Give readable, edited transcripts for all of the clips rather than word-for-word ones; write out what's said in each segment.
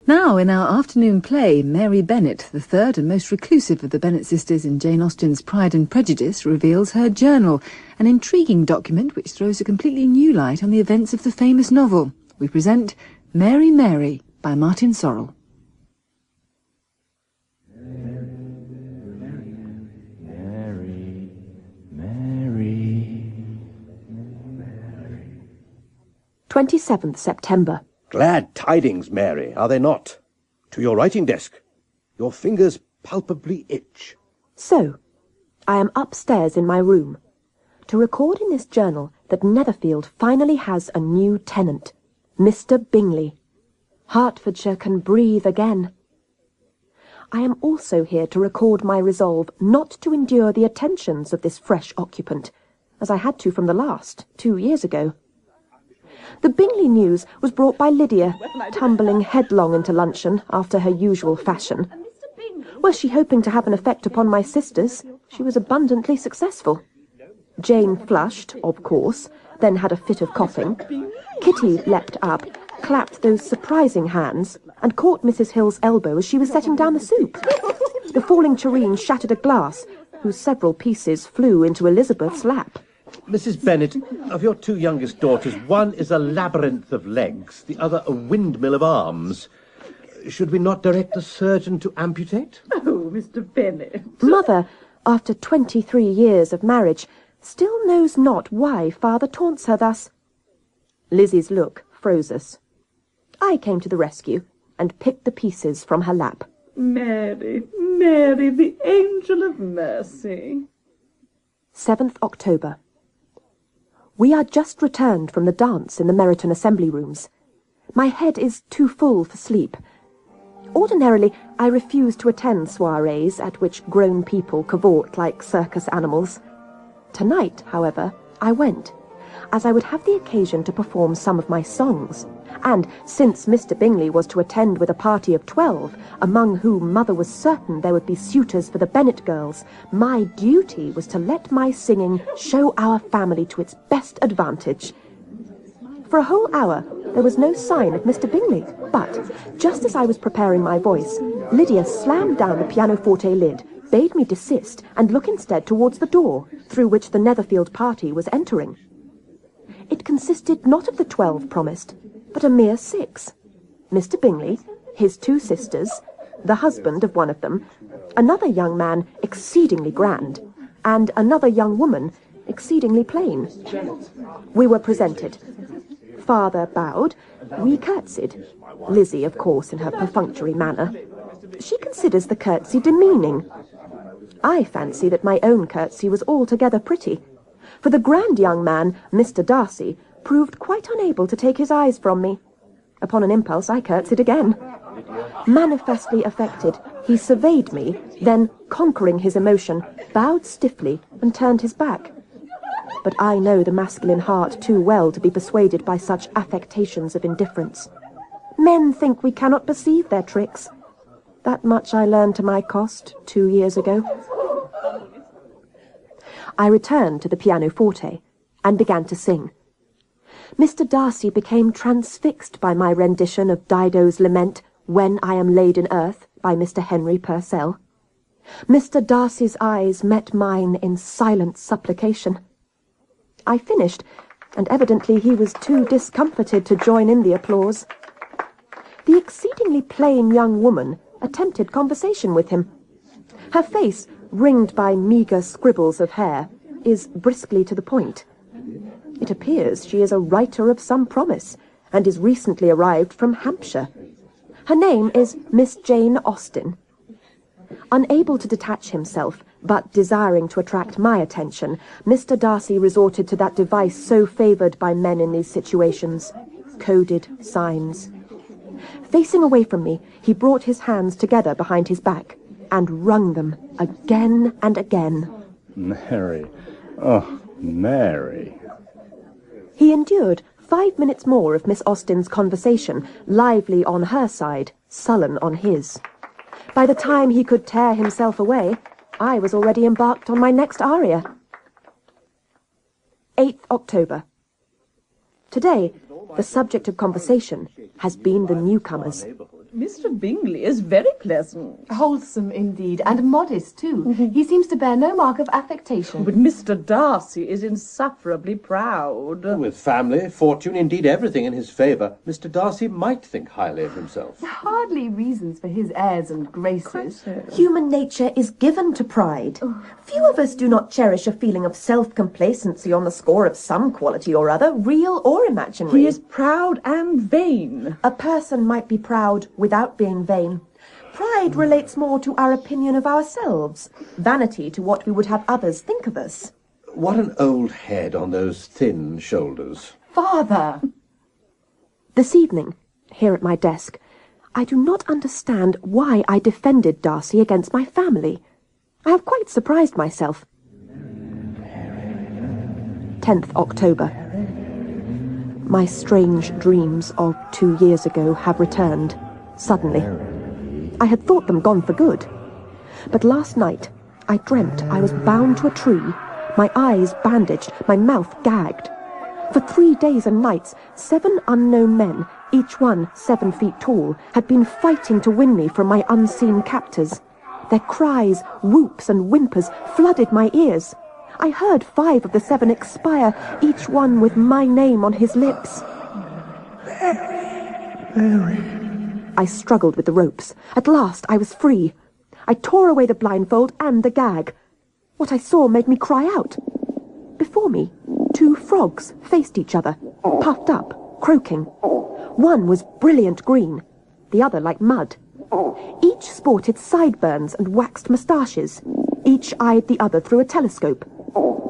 Now, in our afternoon play, Mary Bennet, the third and most reclusive of the Bennet sisters in Jane Austen's Pride and Prejudice, reveals her journal, an intriguing document which throws a completely new light on the events of the famous novel. We present Mary, Mary by Martin Sorrell. Mary. 27th September. Glad tidings, Mary, are they not? To your writing desk. Your fingers palpably itch. So, I am upstairs in my room to record in this journal that Netherfield finally has a new tenant, Mr. Bingley. Hertfordshire can breathe again. I am also here to record my resolve not to endure the attentions of this fresh occupant, as I had to from the last, 2 years ago. The Bingley news was brought by Lydia, tumbling headlong into luncheon after her usual fashion. Were she hoping to have an effect upon my sisters, she was abundantly successful. Jane flushed, of course, then had a fit of coughing. Kitty leapt up, clapped those surprising hands, and caught Mrs. Hill's elbow as she was setting down the soup. The falling tureen shattered a glass, whose several pieces flew into Elizabeth's lap. Mrs. Bennet, of your two youngest daughters, one is a labyrinth of legs, the other a windmill of arms. Should we not direct the surgeon to amputate? Oh, Mr. Bennet. Mother, after 23 years of marriage, still knows not why father taunts her thus. Lizzie's look froze us. I came to the rescue and picked the pieces from her lap. Mary, Mary, the angel of mercy. 7th October. We are just returned from the dance in the Meryton Assembly Rooms. My head is too full for sleep. Ordinarily, I refuse to attend soirees at which grown people cavort like circus animals. Tonight, however, I went, as I would have the occasion to perform some of my songs, and since Mr. Bingley was to attend with a party of 12, among whom Mother was certain there would be suitors for the Bennet girls, my duty was to let my singing show our family to its best advantage. For a whole hour there was no sign of Mr. Bingley, but just as I was preparing my voice, Lydia slammed down the pianoforte lid, bade me desist, and look instead towards the door, through which the Netherfield party was entering. It consisted not of the 12 promised, but a mere 6. Mr. Bingley, his 2 sisters, the husband of one of them, another young man exceedingly grand, and another young woman exceedingly plain. We were presented. Father bowed, we curtsied. Lizzie, of course, in her perfunctory manner. She considers the curtsy demeaning. I fancy that my own curtsy was altogether pretty, for the grand young man, Mr. Darcy, proved quite unable to take his eyes from me. Upon an impulse, I curtsied again. Manifestly affected, he surveyed me, then, conquering his emotion, bowed stiffly and turned his back. But I know the masculine heart too well to be persuaded by such affectations of indifference. Men think we cannot perceive their tricks. That much I learned to my cost 2 years ago. I returned to the pianoforte and began to sing. Mr. Darcy became transfixed by my rendition of Dido's lament, When I Am Laid in Earth, by Mr. Henry Purcell. Mr. Darcy's eyes met mine in silent supplication. I finished, and evidently he was too discomfited to join in the applause. The exceedingly plain young woman attempted conversation with him. Her face, ringed by meagre scribbles of hair, is briskly to the point. It appears she is a writer of some promise, and is recently arrived from Hampshire. Her name is Miss Jane Austen. Unable to detach himself, but desiring to attract my attention, Mr. Darcy resorted to that device so favoured by men in these situations, coded signs. Facing away from me, he brought his hands together behind his back, and wrung them again and again. Mary. Oh, Mary. He endured 5 minutes more of Miss Austen's conversation, lively on her side, sullen on his. By the time he could tear himself away, I was already embarked on my next aria. 8th October. Today, the subject of conversation has been the newcomers. Mr. Bingley is very pleasant. Wholesome indeed, and modest too. He seems to bear no mark of affectation. But Mr. Darcy is insufferably proud. With family, fortune, indeed everything in his favour, Mr. Darcy might think highly of himself. Hardly reasons for his airs and graces. Human nature is given to pride. Few of us do not cherish a feeling of self-complacency on the score of some quality or other, real or imaginary. He is proud and vain. A person might be proud without being vain. Pride relates more to our opinion of ourselves, vanity to what we would have others think of us. What an old head on those thin shoulders. Father! This evening, here at my desk, I do not understand why I defended Darcy against my family. I have quite surprised myself. 10th October. My strange dreams of 2 years ago have returned, suddenly. I had thought them gone for good. But last night, I dreamt I was bound to a tree, my eyes bandaged, my mouth gagged. For 3 days and nights, 7 unknown men, each one 7 feet tall, had been fighting to win me from my unseen captors. Their cries, whoops and whimpers flooded my ears. I heard 5 of the 7 expire, each one with my name on his lips. Mary. I struggled with the ropes. At last I was free. I tore away the blindfold and the gag. What I saw made me cry out. Before me, 2 frogs faced each other, puffed up, croaking. One was brilliant green, the other like mud. Each sported sideburns and waxed moustaches. Each eyed the other through a telescope.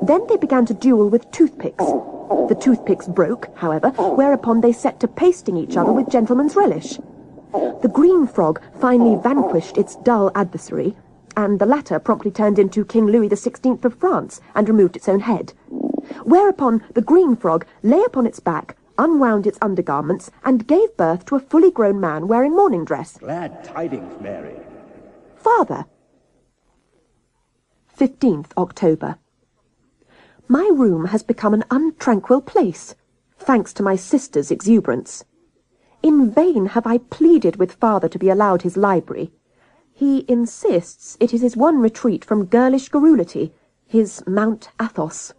Then they began to duel with toothpicks. The toothpicks broke, however, whereupon they set to pasting each other with gentleman's relish. The green frog finally vanquished its dull adversary, and the latter promptly turned into King Louis XVI of France and removed its own head. Whereupon the green frog lay upon its back, unwound its undergarments, and gave birth to a fully grown man wearing morning dress. Glad tidings, Mary. Father. 15th October. My room has become an untranquil place, thanks to my sister's exuberance. In vain have I pleaded with father to be allowed his library. He insists it is his one retreat from girlish garrulity, his Mount Athos.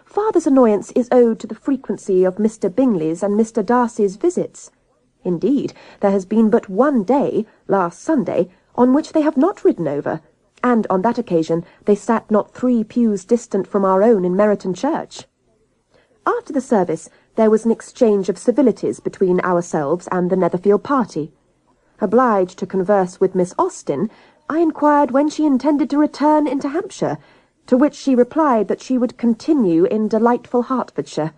Father's annoyance is owed to the frequency of Mr. Bingley's and Mr. Darcy's visits. Indeed, there has been but one day, last Sunday, on which they have not ridden over, and on that occasion they sat not 3 pews distant from our own in Meryton Church. After the service, there was an exchange of civilities between ourselves and the Netherfield party. Obliged to converse with Miss Austen, I inquired when she intended to return into Hampshire, to which she replied that she would continue in delightful Hertfordshire.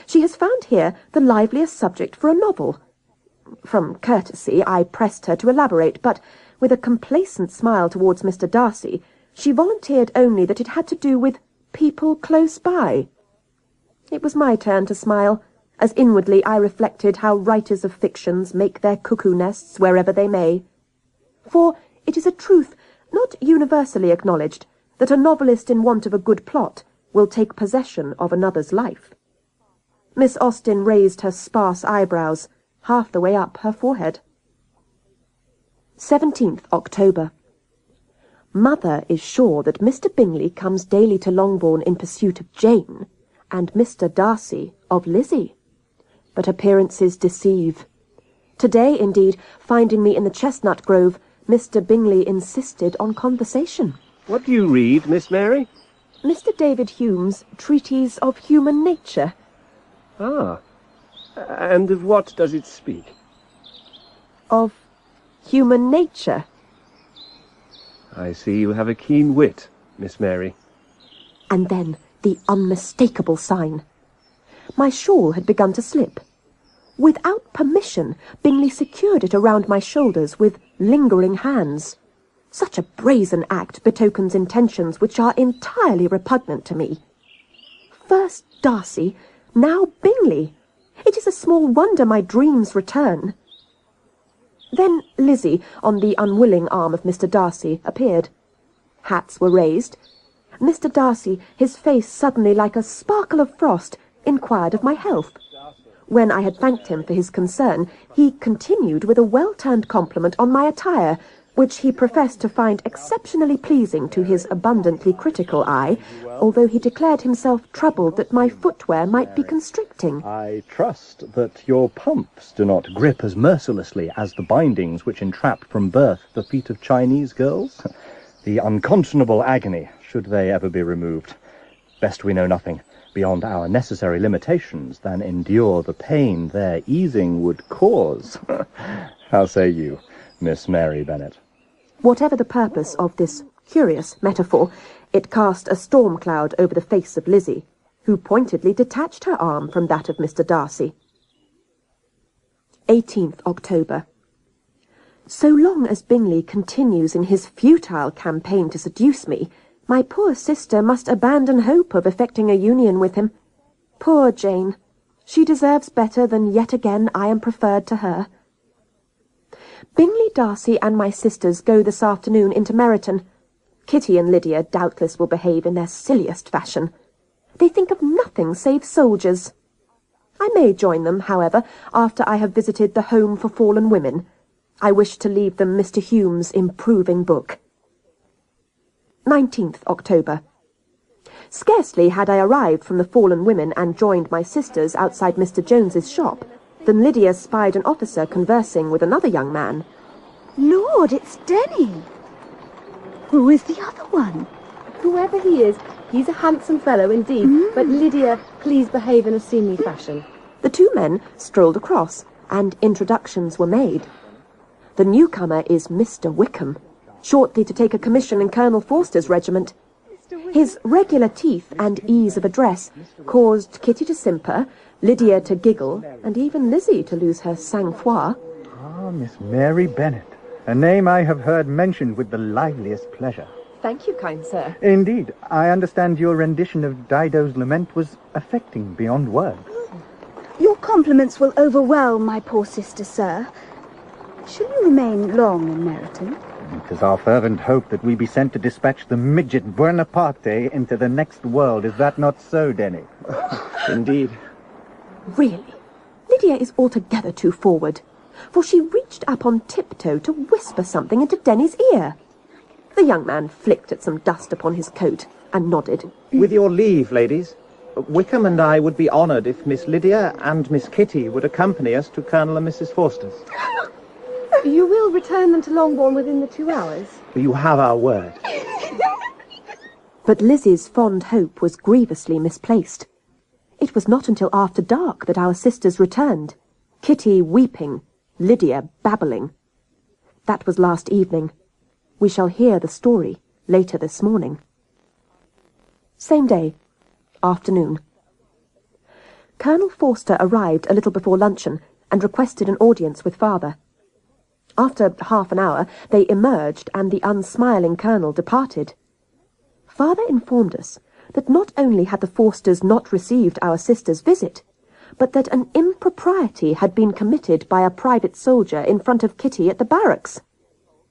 She has found here the liveliest subject for a novel. From courtesy, I pressed her to elaborate, but, with a complacent smile towards Mr. Darcy, she volunteered only that it had to do with people close by. It was my turn to smile, as inwardly I reflected how writers of fictions make their cuckoo nests wherever they may. For it is a truth not universally acknowledged that a novelist in want of a good plot will take possession of another's life. Miss Austen raised her sparse eyebrows, half the way up her forehead. 17th October. Mother is sure that Mr. Bingley comes daily to Longbourn in pursuit of Jane, and Mr. Darcy of Lizzie. But appearances deceive. Today, indeed, finding me in the chestnut grove, Mr. Bingley insisted on conversation. What do you read, Miss Mary? Mr. David Hume's Treatise of Human Nature. Ah, and of what does it speak? Of human nature. I see you have a keen wit, Miss Mary. And then the unmistakable sign. My shawl had begun to slip. Without permission, Bingley secured it around my shoulders with lingering hands. Such a brazen act betokens intentions which are entirely repugnant to me. First Darcy, now Bingley. It is a small wonder my dreams return. Then Lizzie, on the unwilling arm of Mr. Darcy, appeared. Hats were raised. Mr. Darcy, his face suddenly like a sparkle of frost, inquired of my health. When I had thanked him for his concern, he continued with a well-turned compliment on my attire, which he professed to find exceptionally pleasing to his abundantly critical eye, although he declared himself troubled that my footwear might be constricting. I trust that your pumps do not grip as mercilessly as the bindings which entrapped from birth the feet of Chinese girls. The unconscionable agony, should they ever be removed. Best we know nothing, beyond our necessary limitations, than endure the pain their easing would cause. How say you, Miss Mary Bennet? Whatever the purpose of this curious metaphor, it cast a storm cloud over the face of Lizzie, who pointedly detached her arm from that of Mr. Darcy. 18th October. So long as Bingley continues in his futile campaign to seduce me, my poor sister must abandon hope of effecting a union with him. Poor Jane! She deserves better than yet again I am preferred to her. Bingley, Darcy, and my sisters go this afternoon into Meryton. Kitty and Lydia doubtless will behave in their silliest fashion. They think of nothing save soldiers. I may join them, however, after I have visited the Home for Fallen Women. I wish to leave them Mr. Hume's improving book. 19th October. Scarcely had I arrived from the Fallen Women and joined my sisters outside Mr. Jones's shop than Lydia spied an officer conversing with another young man. Lord, it's Denny. Who is the other one? Whoever he is, he's a handsome fellow indeed, but Lydia, please behave in a seemly fashion. The two men strolled across, and introductions were made. The newcomer is Mr. Wickham, shortly to take a commission in Colonel Forster's regiment. His regular teeth and ease of address caused Kitty to simper, Lydia to giggle, and even Lizzie to lose her sang-froid. Ah, Miss Mary Bennet, a name I have heard mentioned with the liveliest pleasure. Thank you, kind sir. Indeed, I understand your rendition of Dido's lament was affecting beyond words. Your compliments will overwhelm my poor sister, sir. Shall you remain long in Meryton? It is our fervent hope that we be sent to dispatch the midget Buonaparte into the next world. Is that not so, Denny? Indeed. Really, Lydia is altogether too forward, for she reached up on tiptoe to whisper something into Denny's ear. The young man flicked at some dust upon his coat and nodded. With your leave, ladies, Wickham and I would be honoured if Miss Lydia and Miss Kitty would accompany us to Colonel and Mrs. Forster's. You will return them to Longbourn within the 2 hours? You have our word. But Lizzie's fond hope was grievously misplaced. It was not until after dark that our sisters returned, Kitty weeping, Lydia babbling. That was last evening. We shall hear the story later this morning. Same day, afternoon. Colonel Forster arrived a little before luncheon and requested an audience with father. After half an hour, they emerged and the unsmiling colonel departed. Father informed us that not only had the Forsters not received our sister's visit, but that an impropriety had been committed by a private soldier in front of Kitty at the barracks.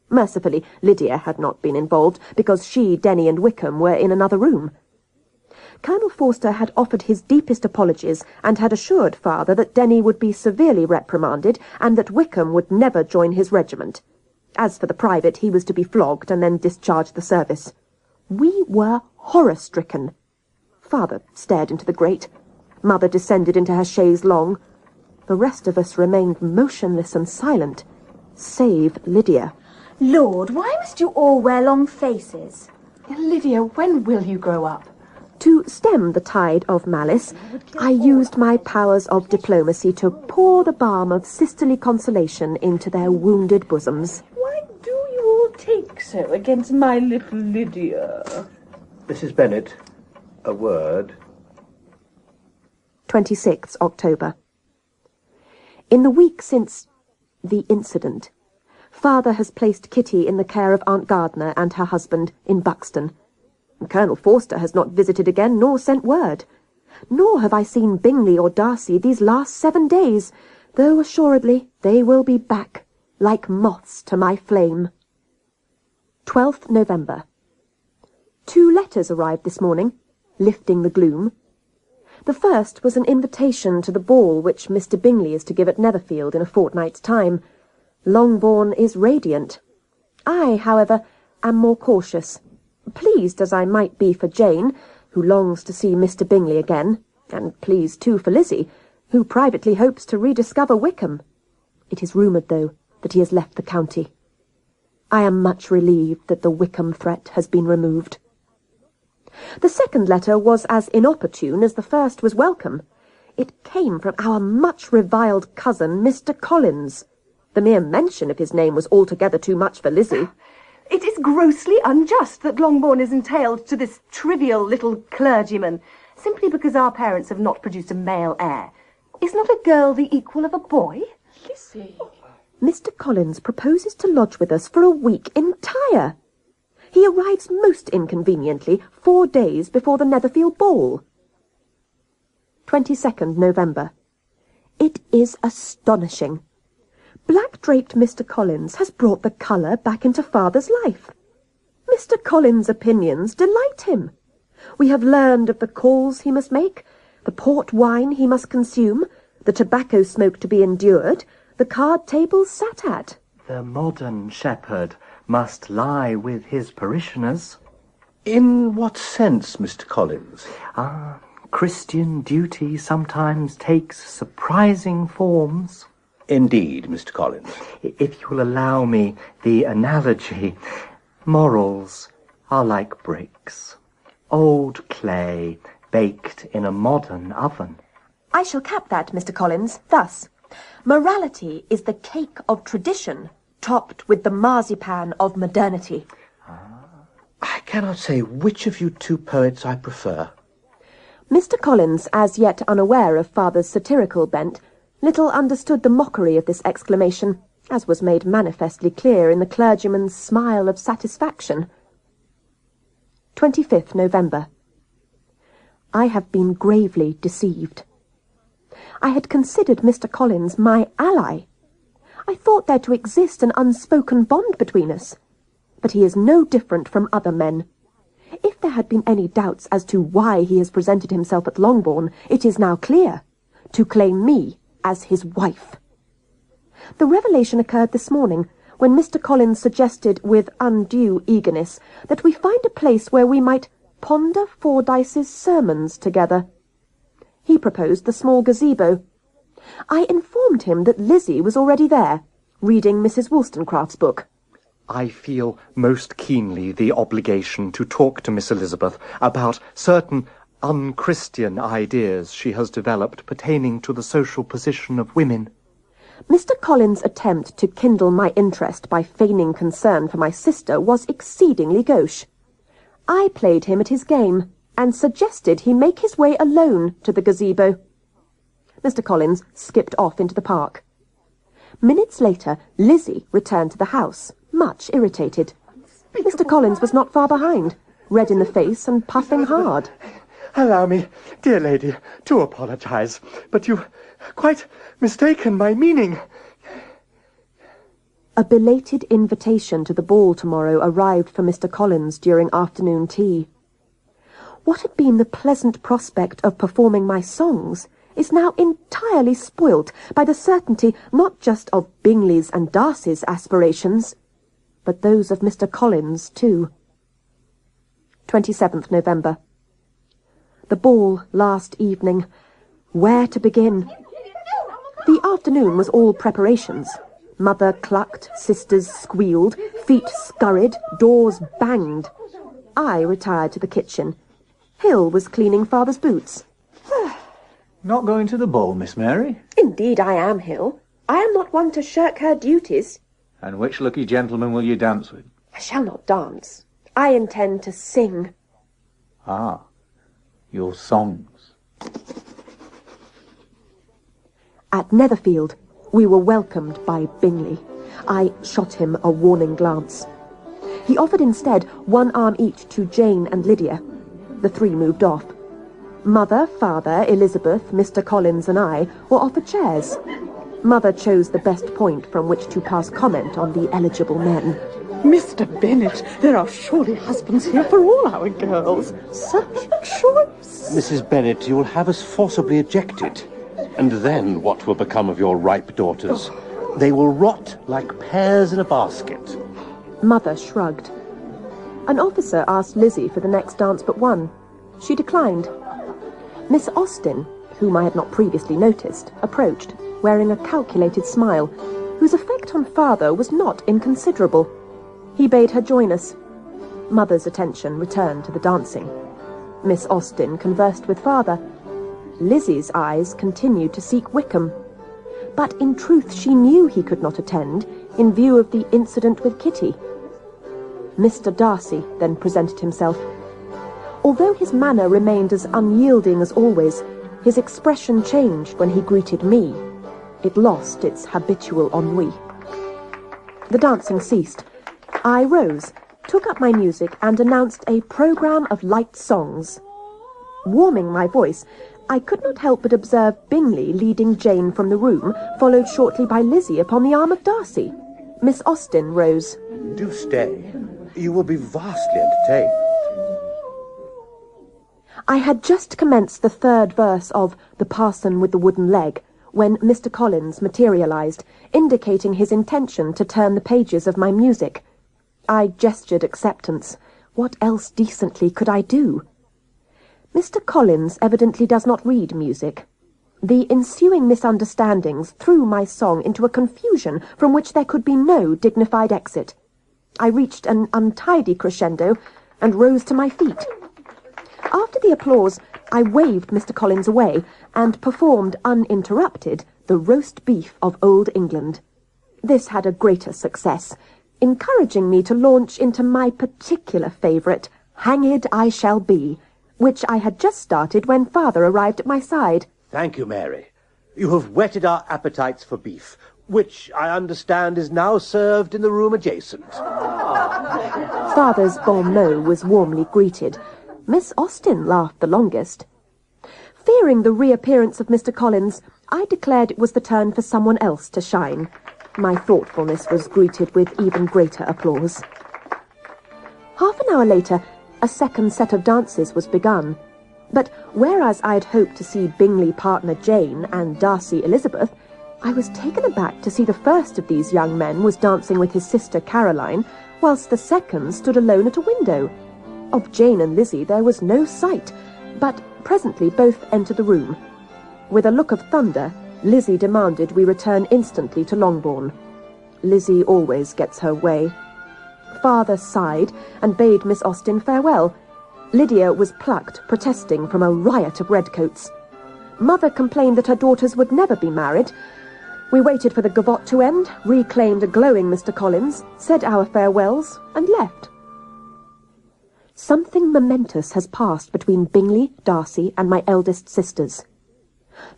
Mercifully, Lydia had not been involved, because she, Denny, and Wickham were in another room. Colonel Forster had offered his deepest apologies and had assured father that Denny would be severely reprimanded and that Wickham would never join his regiment. As for the private, he was to be flogged and then discharge the service. We were horror-stricken. Father stared into the grate. Mother descended into her chaise longue. The rest of us remained motionless and silent, save Lydia. Lord, why must you all wear long faces? Lydia, when will you grow up? To stem the tide of malice, I used my powers of diplomacy to pour the balm of sisterly consolation into their wounded bosoms. Why do you all take so against my little Lydia? Mrs. Bennet, a word. 26th October. In the week since the incident, father has placed Kitty in the care of Aunt Gardner and her husband in Buxton. Colonel Forster has not visited again nor sent word. Nor have I seen Bingley or Darcy these last 7 days, though assuredly they will be back, like moths to my flame. 12th November. 2 letters arrived this morning, lifting the gloom. The first was an invitation to the ball which Mr. Bingley is to give at Netherfield in a fortnight's time. Longbourn is radiant. I, however, am more cautious, pleased as I might be for Jane, who longs to see Mr. Bingley again, and pleased too for Lizzie, who privately hopes to rediscover Wickham. It is rumoured, though, that he has left the county. I am much relieved that the Wickham threat has been removed. The second letter was as inopportune as the first was welcome. It came from our much-reviled cousin, Mr. Collins. The mere mention of his name was altogether too much for Lizzie. It is grossly unjust that Longbourn is entailed to this trivial little clergyman, simply because our parents have not produced a male heir. Is not a girl the equal of a boy? Lizzie. Mr. Collins proposes to lodge with us for a week entire. He arrives most inconveniently 4 days before the Netherfield ball. 22nd November. It is astonishing. Black-draped Mr. Collins has brought the colour back into father's life. Mr. Collins' opinions delight him. We have learned of the calls he must make, the port wine he must consume, the tobacco smoke to be endured, the card tables sat at. The modern shepherd must lie with his parishioners. In what sense, Mr. Collins? Christian duty sometimes takes surprising forms. Indeed, Mr. Collins. If you'll allow me the analogy, morals are like bricks. Old clay baked in a modern oven. I shall cap that, Mr. Collins, thus. Morality is the cake of tradition, topped with the marzipan of modernity. I cannot say which of you two poets I prefer. Mr. Collins, as yet unaware of father's satirical bent, little understood the mockery of this exclamation, as was made manifestly clear in the clergyman's smile of satisfaction. 25th November. I have been gravely deceived. I had considered Mr. Collins my ally. I thought there to exist an unspoken bond between us. But he is no different from other men. If there had been any doubts as to why he has presented himself at Longbourn, it is now clear. To claim me as his wife. The revelation occurred this morning, when Mr. Collins suggested with undue eagerness that we find a place where we might ponder Fordyce's sermons together. He proposed the small gazebo. I informed him that Lizzie was already there, reading Mrs. Wollstonecraft's book. I feel most keenly the obligation to talk to Miss Elizabeth about certain unchristian ideas she has developed pertaining to the social position of women. Mr. Collins' attempt to kindle my interest by feigning concern for my sister was exceedingly gauche. I played him at his game, and suggested he make his way alone to the gazebo. Mr. Collins skipped off into the park. Minutes later, Lizzie returned to the house, much irritated. Mr. Collins was not far behind, red in the face and puffing hard. Allow me, dear lady, to apologize, but you've quite mistaken my meaning. A belated invitation to the ball tomorrow arrived for Mr. Collins during afternoon tea. What had been the pleasant prospect of performing my songs is now entirely spoilt by the certainty not just of Bingley's and Darcy's aspirations, but those of Mr. Collins too. 27th November. The ball last evening. Where to begin? The afternoon was all preparations. Mother clucked, sisters squealed, feet scurried, doors banged. I retired to the kitchen. Hill was cleaning father's boots. Not going to the ball, Miss Mary? Indeed I am, Hill. I am not one to shirk her duties. And which lucky gentleman will you dance with? I shall not dance. I intend to sing. Ah, your songs. At Netherfield, we were welcomed by Bingley. I shot him a warning glance. He offered instead one arm each to Jane and Lydia. The three moved off. Mother, father, Elizabeth, Mr. Collins and I were offered chairs. Mother chose the best point from which to pass comment on the eligible men. Mr. Bennet, there are surely husbands here for all our girls. Such choice. Mrs. Bennet, you will have us forcibly ejected. And then what will become of your ripe daughters? They will rot like pears in a basket. Mother shrugged. An officer asked Lizzie for the next dance but one. She declined. Miss Austen, whom I had not previously noticed, approached, wearing a calculated smile, whose effect on father was not inconsiderable. He bade her join us. Mother's attention returned to the dancing. Miss Austen conversed with father. Lizzie's eyes continued to seek Wickham. But in truth she knew he could not attend, in view of the incident with Kitty. Mr. Darcy then presented himself. Although his manner remained as unyielding as always, his expression changed when he greeted me. It lost its habitual ennui. The dancing ceased. I rose, took up my music, and announced a programme of light songs. Warming my voice, I could not help but observe Bingley leading Jane from the room, followed shortly by Lizzie upon the arm of Darcy. Miss Austen rose. Do stay. You will be vastly entertained. I had just commenced the third verse of The Parson with the Wooden Leg, when Mr. Collins materialised, indicating his intention to turn the pages of my music. I gestured acceptance. What else decently could I do? Mr. Collins evidently does not read music. The ensuing misunderstandings threw my song into a confusion from which there could be no dignified exit. I reached an untidy crescendo and rose to my feet. After the applause, I waved Mr. Collins away and performed uninterrupted the roast beef of Old England. This had a greater success, encouraging me to launch into my particular favourite, Hanged I Shall Be, which I had just started when father arrived at my side. Thank you, Mary. You have whetted our appetites for beef, which I understand is now served in the room adjacent. Father's bon mot was warmly greeted. Miss Austen laughed the longest. Fearing the reappearance of Mr. Collins, I declared it was the turn for someone else to shine. My thoughtfulness was greeted with even greater applause. Half an hour later, a second set of dances was begun. But whereas I had hoped to see Bingley partner Jane and Darcy Elizabeth, I was taken aback to see the first of these young men was dancing with his sister Caroline, whilst the second stood alone at a window. Of Jane and Lizzie there was no sight, but presently both entered the room. With a look of thunder, Lizzie demanded we return instantly to Longbourn. Lizzie always gets her way. Father sighed and bade Miss Austen farewell. Lydia was plucked, protesting, from a riot of redcoats. Mother complained that her daughters would never be married. We waited for the gavotte to end, reclaimed a glowing Mr. Collins, said our farewells, and left. Something momentous has passed between Bingley, Darcy, and my eldest sisters.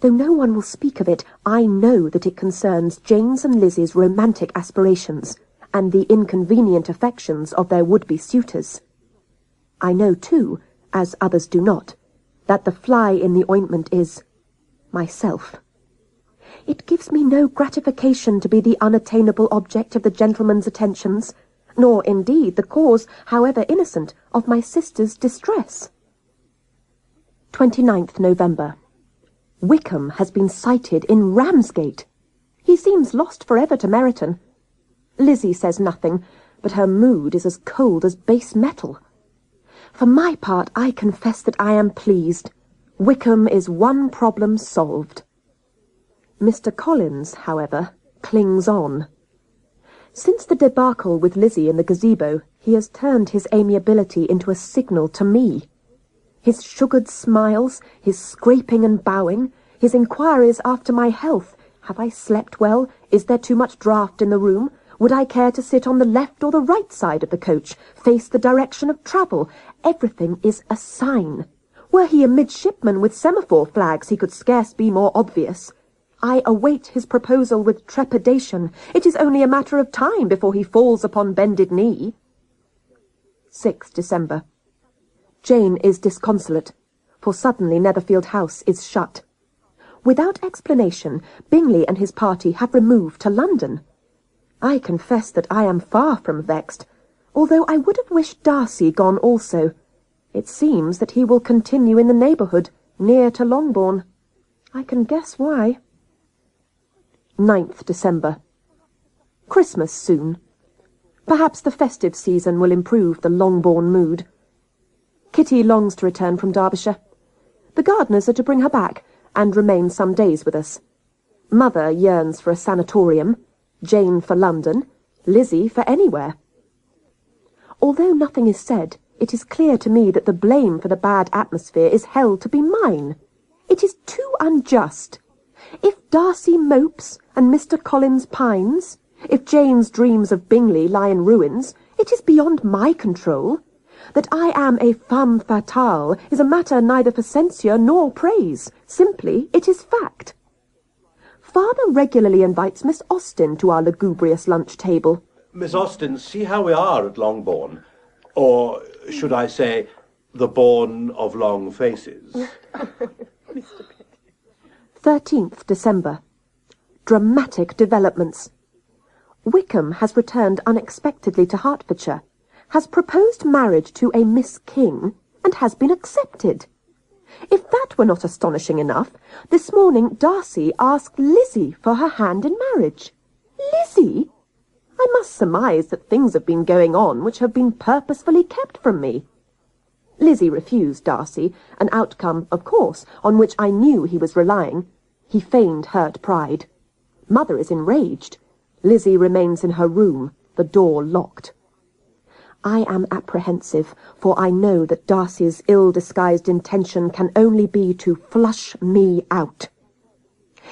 Though no one will speak of it, I know that it concerns Jane's and Lizzie's romantic aspirations, and the inconvenient affections of their would-be suitors. I know, too, as others do not, that the fly in the ointment is myself. It gives me no gratification to be the unattainable object of the gentleman's attentions, nor indeed the cause, however innocent, of my sister's distress. 29th November. Wickham has been sighted in Ramsgate. He seems lost forever to Meryton. Lizzie says nothing, but her mood is as cold as base metal. For my part, I confess that I am pleased. Wickham is one problem solved. Mr. Collins, however, clings on. Since the debacle with Lizzie in the gazebo, he has turned his amiability into a signal to me. His sugared smiles, his scraping and bowing, his inquiries after my health. Have I slept well? Is there too much draught in the room? Would I care to sit on the left or the right side of the coach, face the direction of travel? Everything is a sign. Were he a midshipman with semaphore flags, he could scarce be more obvious. I await his proposal with trepidation. It is only a matter of time before he falls upon bended knee. 6th December. Jane is disconsolate, for suddenly Netherfield House is shut. Without explanation, Bingley and his party have removed to London. I confess that I am far from vexed. although I would have wished Darcy gone also. It seems that he will continue in the neighbourhood, near to Longbourn. I can guess why. 9th December. Christmas soon. Perhaps the festive season will improve the Longbourn mood. Kitty longs to return from Derbyshire. The Gardners are to bring her back and remain some days with us. Mother yearns for a sanatorium, Jane for London, Lizzie for anywhere. Although nothing is said, it is clear to me that the blame for the bad atmosphere is held to be mine. It is too unjust. If Darcy mopes and Mr. Collins pines, if Jane's dreams of Bingley lie in ruins, it is beyond my control. That I am a femme fatale is a matter neither for censure nor praise. Simply, it is fact. Father regularly invites Miss Austen to our lugubrious lunch table. Miss Austen, see how we are at Longbourn. Or, should I say, the bourne of long faces. 13th December. Dramatic developments. Wickham has returned unexpectedly to Hertfordshire, has proposed marriage to a Miss King, and has been accepted. If that were not astonishing enough, this morning Darcy asked Lizzie for her hand in marriage. Lizzie? I must surmise that things have been going on which have been purposefully kept from me. Lizzie refused Darcy, an outcome, of course, on which I knew he was relying. He feigned hurt pride. Mother is enraged. Lizzie remains in her room, the door locked. I am apprehensive, for I know that Darcy's ill-disguised intention can only be to flush me out.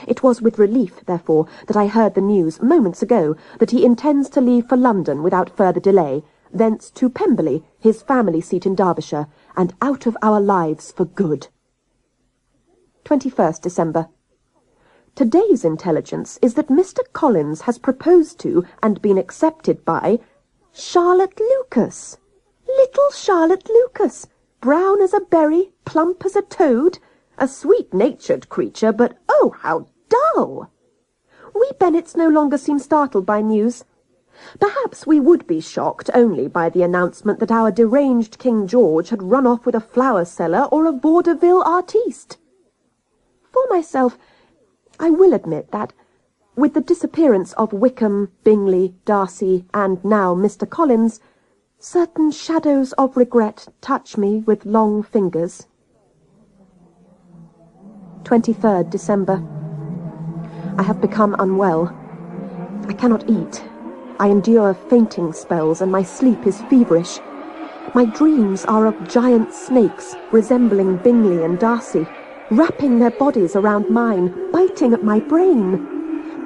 It was with relief, therefore, that I heard the news moments ago that he intends to leave for London without further delay, thence to Pemberley, his family seat in Derbyshire, and out of our lives for good. 21st December. Today's intelligence is that Mr. Collins has proposed to, and been accepted by, Charlotte Lucas. Little Charlotte Lucas, brown as a berry, plump as a toad, a sweet-natured creature, but oh, how dull! We Bennets no longer seem startled by news. Perhaps we would be shocked only by the announcement that our deranged King George had run off with a flower seller or a vaudeville artiste. For myself, I will admit that, with the disappearance of Wickham, Bingley, Darcy, and now Mr. Collins, certain shadows of regret touch me with long fingers. 23rd December. I have become unwell. I cannot eat. I endure fainting spells, and my sleep is feverish. My dreams are of giant snakes resembling Bingley and Darcy, wrapping their bodies around mine, biting at my brain.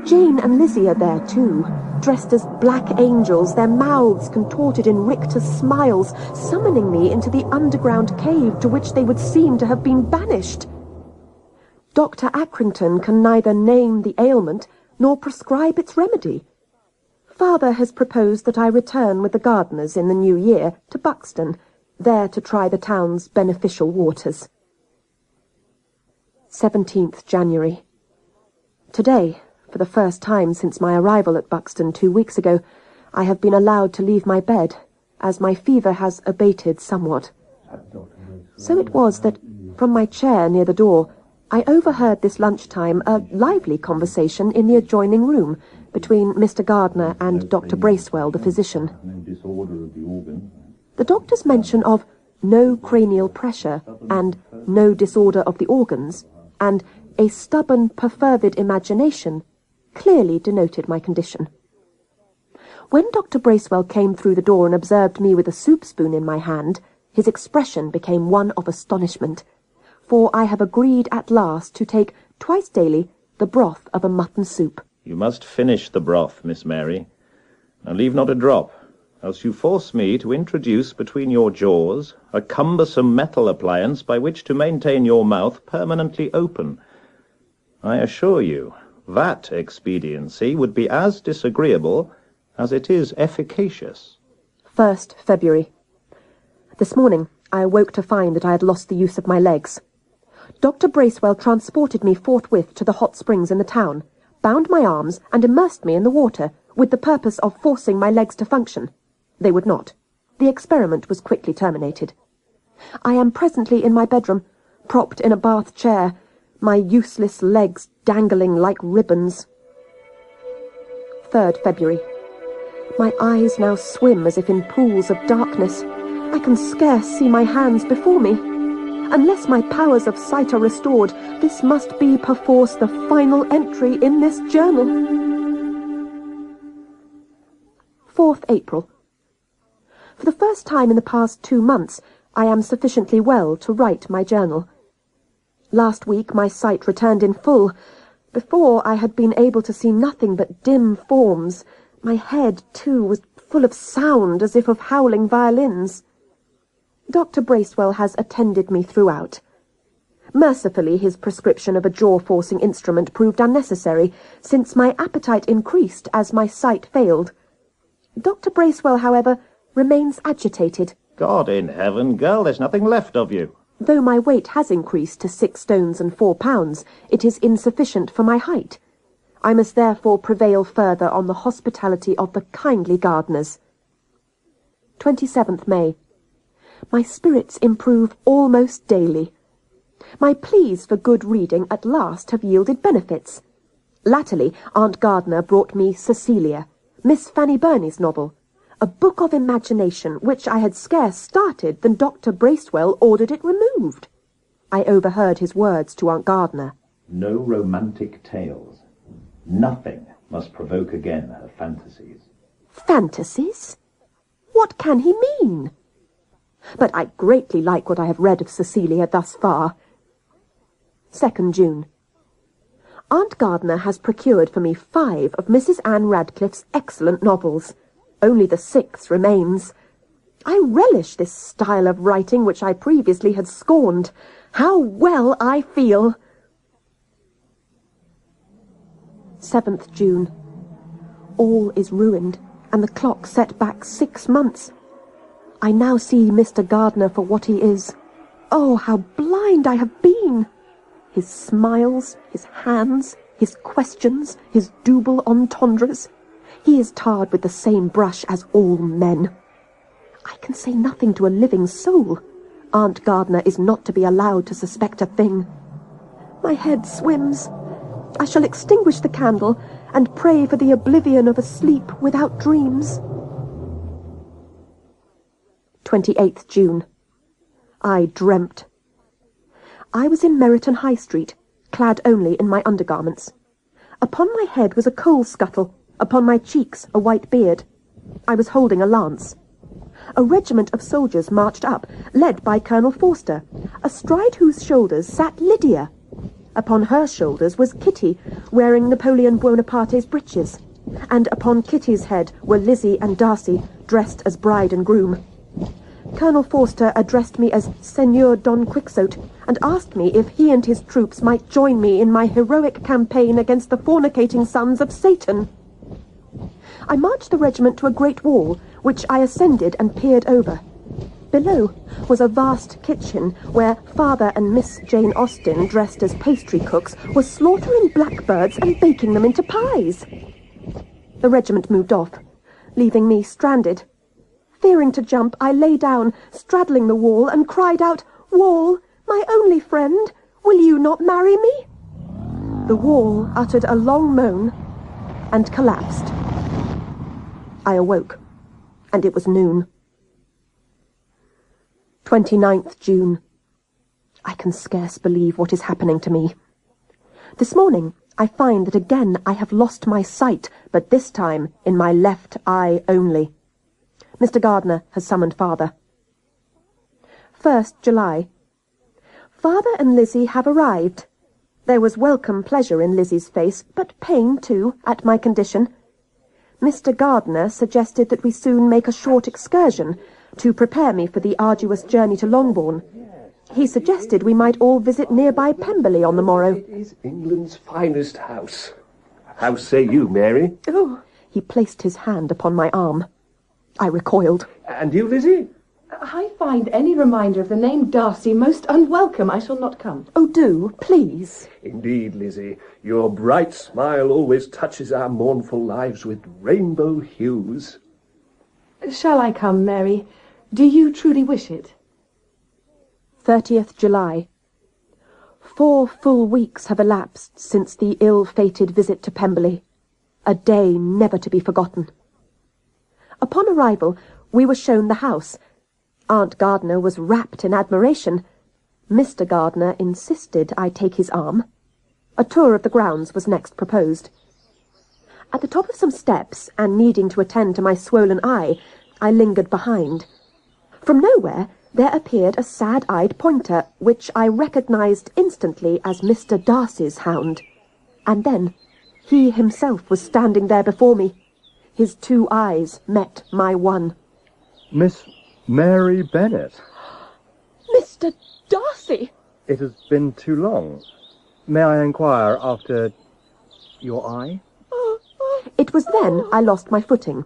Jane and Lizzie are there too, dressed as black angels, their mouths contorted in rictus smiles, summoning me into the underground cave to which they would seem to have been banished. Dr. Accrington can neither name the ailment nor prescribe its remedy. Father has proposed that I return with the Gardners in the new year to Buxton, there to try the town's beneficial waters. 17th January. Today, for the first time since my arrival at Buxton 2 weeks ago, I have been allowed to leave my bed, as my fever has abated somewhat. So it was that, from my chair near the door, I overheard this lunchtime a lively conversation in the adjoining room between Mr. Gardner and Dr. Bracewell, the physician. The doctor's mention of no cranial pressure and no disorder of the organs and a stubborn, perfervid imagination clearly denoted my condition. When Dr. Bracewell came through the door and observed me with a soup spoon in my hand, his expression became one of astonishment, for I have agreed at last to take twice daily the broth of a mutton soup. You must finish the broth, Miss Mary, and leave not a drop, else you force me to introduce between your jaws a cumbersome metal appliance by which to maintain your mouth permanently open. I assure you, that expediency would be as disagreeable as it is efficacious. 1st February. This morning I awoke to find that I had lost the use of my legs. Dr. Bracewell transported me forthwith to the hot springs in the town, bound my arms and immersed me in the water, with the purpose of forcing my legs to function. They would not. The experiment was quickly terminated. I am presently in my bedroom, propped in a bath chair, my useless legs dangling like ribbons. 3rd February. My eyes now swim as if in pools of darkness. I can scarce see my hands before me. Unless my powers of sight are restored, this must be perforce the final entry in this journal. 4th April. For the first time in the past 2 months, I am sufficiently well to write my journal. Last week my sight returned in full. Before I had been able to see nothing but dim forms. My head, too, was full of sound, as if of howling violins. Dr. Bracewell has attended me throughout. Mercifully, his prescription of a jaw-forcing instrument proved unnecessary, since my appetite increased as my sight failed. Dr. Bracewell, however, remains agitated. God in heaven, girl, there's nothing left of you. Though my weight has increased to 6 stones and 4 pounds, it is insufficient for my height. I must therefore prevail further on the hospitality of the kindly gardeners. 27th May. My spirits improve almost daily. My pleas for good reading at last have yielded benefits. Latterly, Aunt Gardner brought me Cecilia, Miss Fanny Burney's novel, a book of imagination which I had scarce started than Dr. Bracewell ordered it removed. I overheard his words to Aunt Gardner. No romantic tales. Nothing must provoke again her fantasies. Fantasies? What can he mean? But I greatly like what I have read of Cecilia thus far. 2nd June. Aunt Gardner has procured for me 5 of Mrs. Anne Radcliffe's excellent novels. Only the 6th remains. I relish this style of writing which I previously had scorned. How well I feel! 7th June. All is ruined, and the clock set back 6 months. I now see Mr. Gardner for what he is. Oh, how blind I have been! His smiles, his hands, his questions, his double entendres. He is tarred with the same brush as all men. I can say nothing to a living soul. Aunt Gardner is not to be allowed to suspect a thing. My head swims. I shall extinguish the candle and pray for the oblivion of a sleep without dreams. 28th June. I dreamt. I was in Meryton High Street, clad only in my undergarments. Upon my head was a coal scuttle, upon my cheeks a white beard. I was holding a lance. A regiment of soldiers marched up, led by Colonel Forster, astride whose shoulders sat Lydia. Upon her shoulders was Kitty, wearing Napoleon Bonaparte's breeches, and upon Kitty's head were Lizzie and Darcy, dressed as bride and groom. Colonel Forster addressed me as Seigneur Don Quixote, and asked me if he and his troops might join me in my heroic campaign against the fornicating sons of Satan. I marched the regiment to a great wall, which I ascended and peered over. Below was a vast kitchen where Father and Miss Jane Austen, dressed as pastry cooks, were slaughtering blackbirds and baking them into pies. The regiment moved off, leaving me stranded. Fearing to jump, I lay down, straddling the wall, and cried out, "Wall, my only friend, will you not marry me?" The wall uttered a long moan and collapsed. I awoke, and it was noon. 29th June. I can scarce believe what is happening to me. This morning I find that again I have lost my sight, but this time in my left eye only. Mr. Gardner has summoned Father. 1st July. Father and Lizzie have arrived. There was welcome pleasure in Lizzie's face, but pain too, at my condition. Mr. Gardner suggested that we soon make a short excursion to prepare me for the arduous journey to Longbourn. He suggested we might all visit nearby Pemberley on the morrow. It is England's finest house. How say you, Mary? Oh! He placed his hand upon my arm. I recoiled. And you, Lizzie? I find any reminder of the name Darcy most unwelcome. I shall not come. Oh, do, please. Indeed, Lizzie, your bright smile always touches our mournful lives with rainbow hues. Shall I come, Mary? Do you truly wish it? 30th July. 4 full weeks have elapsed since the ill-fated visit to Pemberley, a day never to be forgotten. Upon arrival, we were shown the house. Aunt Gardiner was wrapped in admiration. Mr. Gardiner insisted I take his arm. A tour of the grounds was next proposed. At the top of some steps, and needing to attend to my swollen eye, I lingered behind. From nowhere there appeared a sad-eyed pointer, which I recognised instantly as Mr. Darcy's hound. And then he himself was standing there before me. His 2 eyes met my one. Miss Mary Bennet. Mr. Darcy! It has been too long. May I inquire after your eye? It was then I lost my footing.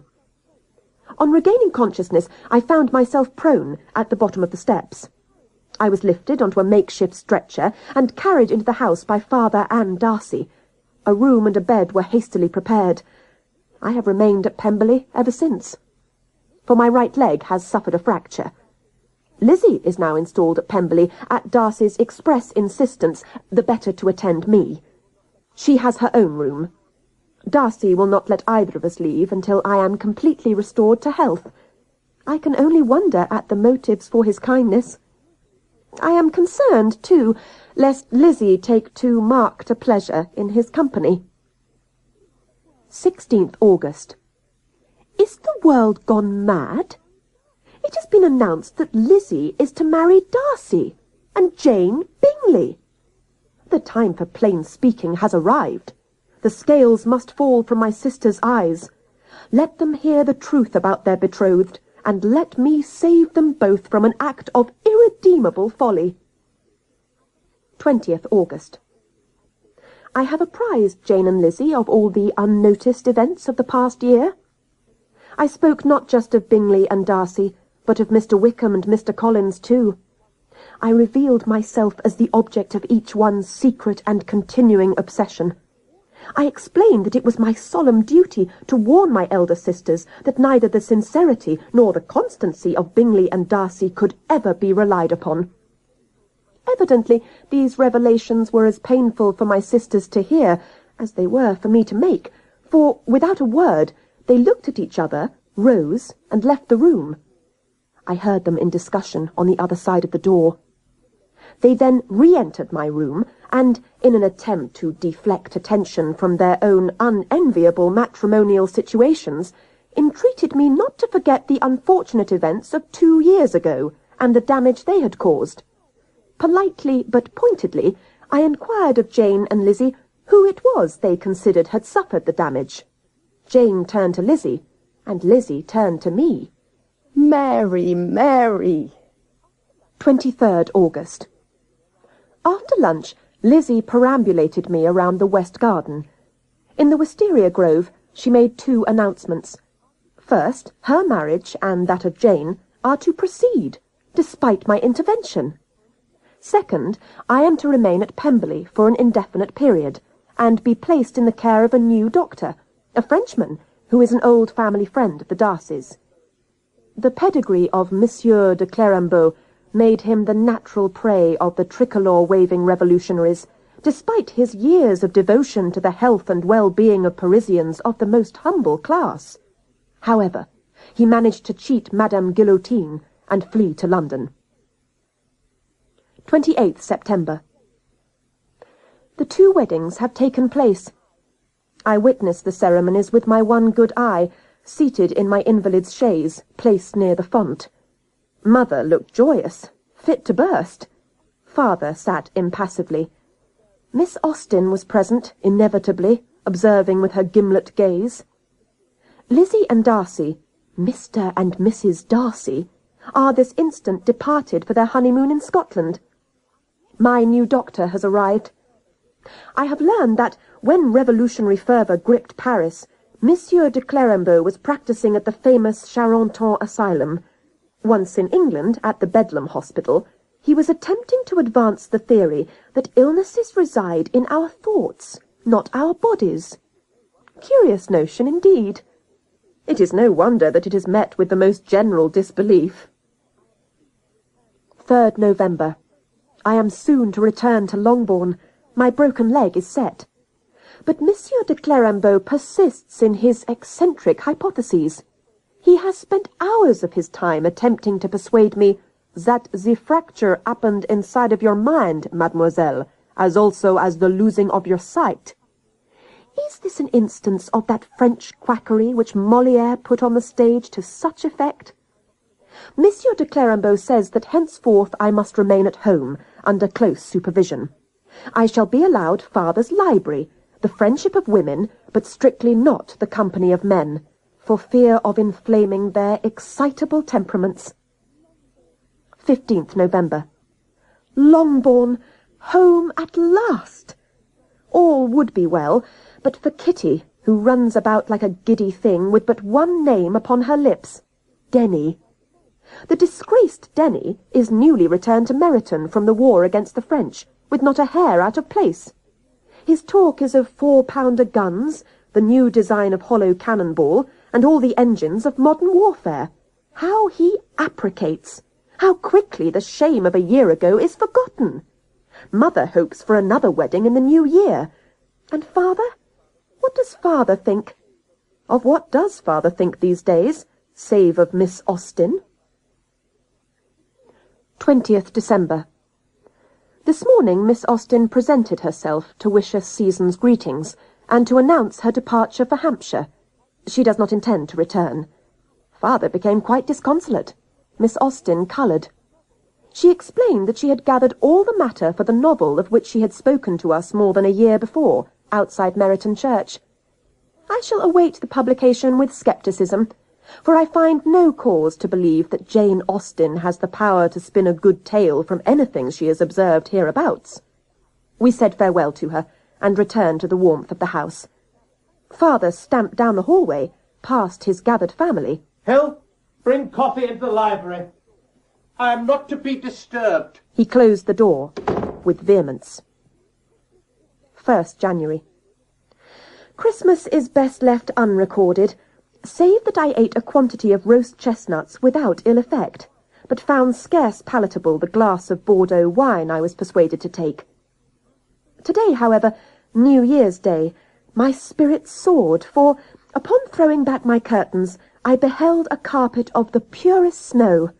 On regaining consciousness, I found myself prone at the bottom of the steps. I was lifted onto a makeshift stretcher and carried into the house by Father and Darcy. A room and a bed were hastily prepared. I have remained at Pemberley ever since. For my right leg has suffered a fracture. Lizzie is now installed at Pemberley at Darcy's express insistence, the better to attend me. She has her own room. Darcy will not let either of us leave until I am completely restored to health. I can only wonder at the motives for his kindness. I am concerned, too, lest Lizzie take too marked a pleasure in his company. 16th August. Is the world gone mad? It has been announced that Lizzie is to marry Darcy, and Jane Bingley. The time for plain speaking has arrived. The scales must fall from my sister's eyes. Let them hear the truth about their betrothed, and let me save them both from an act of irredeemable folly. 20th August. I have apprised Jane and Lizzie of all the unnoticed events of the past year. I spoke not just of Bingley and Darcy, but of Mr. Wickham and Mr. Collins too. I revealed myself as the object of each one's secret and continuing obsession. I explained that it was my solemn duty to warn my elder sisters that neither the sincerity nor the constancy of Bingley and Darcy could ever be relied upon. Evidently, these revelations were as painful for my sisters to hear as they were for me to make, for, without a word, they looked at each other, rose, and left the room. I heard them in discussion on the other side of the door. They then re-entered my room, and, in an attempt to deflect attention from their own unenviable matrimonial situations, entreated me not to forget the unfortunate events of 2 years ago, and the damage they had caused. Politely but pointedly, I inquired of Jane and Lizzie who it was they considered had suffered the damage. Jane turned to Lizzie, and Lizzie turned to me. Mary, Mary. 23rd August. After lunch, Lizzie perambulated me around the West Garden. In the wisteria grove, she made 2 announcements. First, her marriage and that of Jane are to proceed, despite my intervention. Second, I am to remain at Pemberley for an indefinite period, and be placed in the care of a new doctor, a Frenchman, who is an old family friend of the Darcys. The pedigree of Monsieur de Clerambault made him the natural prey of the tricolour-waving revolutionaries, despite his years of devotion to the health and well-being of Parisians of the most humble class. However, he managed to cheat Madame Guillotine and flee to London. 28th September. The 2 weddings have taken place. I witnessed the ceremonies with my one good eye, seated in my invalid's chaise, placed near the font. Mother looked joyous, fit to burst. Father sat impassively. Miss Austen was present, inevitably, observing with her gimlet gaze. Lizzie and Darcy, Mr. and Mrs. Darcy, are this instant departed for their honeymoon in Scotland. My new doctor has arrived. I have learned that, when revolutionary fervour gripped Paris, Monsieur de Clerambault was practising at the famous Charenton Asylum. Once in England, at the Bedlam Hospital, he was attempting to advance the theory that illnesses reside in our thoughts, not our bodies. Curious notion indeed. It is no wonder that it is met with the most general disbelief. 3rd November. I am soon to return to Longbourn. My broken leg is set. But Monsieur de Clerambault persists in his eccentric hypotheses. He has spent hours of his time attempting to persuade me that the fracture happened inside of your mind, mademoiselle, as also as the losing of your sight. Is this an instance of that French quackery which Molière put on the stage to such effect? Monsieur de Clerambault says that henceforth I must remain at home, under close supervision. I shall be allowed father's library, the friendship of women, but strictly not the company of men, for fear of inflaming their excitable temperaments. 15th November. Longbourn, home at last! All would be well, but for Kitty, who runs about like a giddy thing with but one name upon her lips, Denny. The disgraced Denny is newly returned to Meryton from the war against the French, with not a hair out of place. His talk is of 4-pounder guns, the new design of hollow cannon ball, and all the engines of modern warfare. How he applicates! How quickly the shame of a year ago is forgotten! Mother hopes for another wedding in the new year. And father? What does father think? Of what does father think these days, save of Miss Austen? 20th December. This morning Miss Austen presented herself to wish us season's greetings, and to announce her departure for Hampshire. She does not intend to return. Father became quite disconsolate. Miss Austen coloured. She explained that she had gathered all the matter for the novel of which she had spoken to us more than a year before, outside Meryton Church. I shall await the publication with scepticism, for I find no cause to believe that Jane Austen has the power to spin a good tale from anything she has observed hereabouts. We said farewell to her, and returned to the warmth of the house. Father stamped down the hallway, past his gathered family. Hill, bring coffee into the library. I am not to be disturbed. He closed the door with vehemence. 1st January. Christmas is best left unrecorded, save that I ate a quantity of roast chestnuts without ill effect, but found scarce palatable the glass of Bordeaux wine I was persuaded to take. Today, however, New Year's Day, my spirits soared, for, upon throwing back my curtains, I beheld a carpet of the purest snow.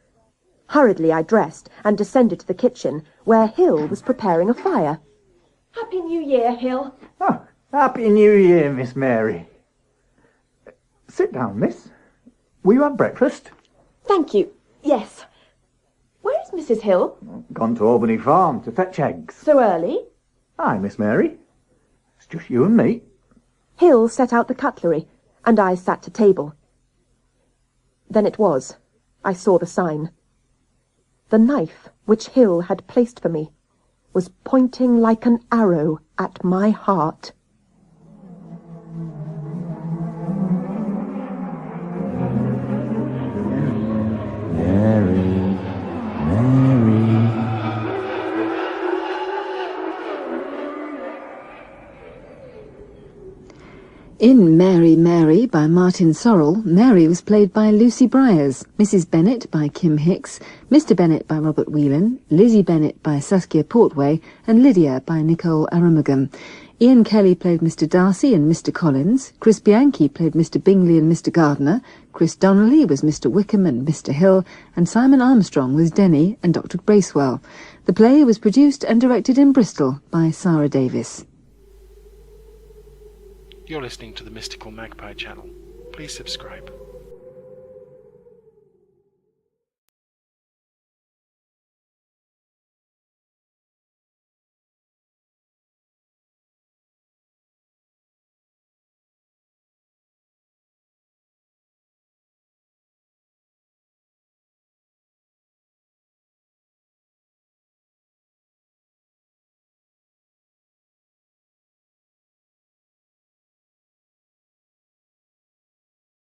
Hurriedly I dressed, and descended to the kitchen, where Hill was preparing a fire. Happy New Year, Hill. Oh, Happy New Year, Miss Mary. Sit down, miss. Will you have breakfast? Thank you. Yes. Where is Mrs. Hill? Gone to Albany Farm to fetch eggs. So early? Aye, Miss Mary. It's just you and me. Hill set out the cutlery, and I sat to table. Then it was. I saw the sign. The knife which Hill had placed for me was pointing like an arrow at my heart. In Mary, Mary by Martin Sorrell, Mary was played by Lucy Briers, Mrs. Bennet by Kim Hicks, Mr. Bennet by Robert Whelan, Lizzie Bennet by Saskia Portway, and Lydia by Nicole Aramagam. Ian Kelly played Mr. Darcy and Mr. Collins, Chris Bianchi played Mr. Bingley and Mr. Gardiner, Chris Donnelly was Mr. Wickham and Mr. Hill, and Simon Armstrong was Denny and Dr. Bracewell. The play was produced and directed in Bristol by Sarah Davis. You're listening to the Mystical Magpie channel. Please subscribe.